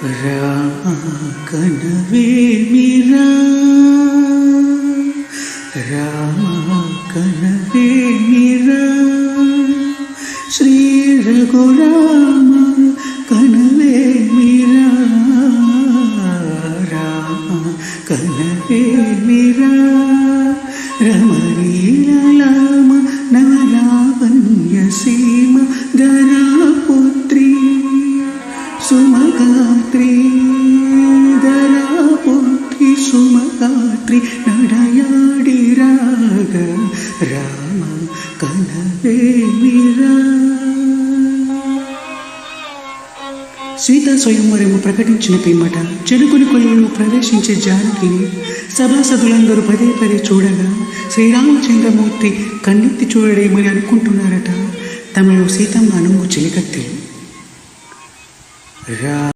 రామ కనవేమిరా రామ కనవేమిరా శ్రీ రఘురామ కనవేమిరా రామ కనవేమిరా రమణీలలామ నవలావణ్య సీమ ధరాపుత్రి సుమగాత్రి ధరాపుత్రి సుమగాత్రి నడయాడి రాగ రామ కనవేమిరా. సీతా స్వయంవరము ప్రకటించిన పిమ్మట చెడుకుని కొలువును ప్రవేశించే జానకిని సభాసదులందరూ పదే పదే చూడగా శ్రీరామచంద్రమూర్తి కన్నెత్తి చూడడేమని అనుకుంటున్నారట. తమలో సీతమ్మ అనుంగు చిలికత్తెలు.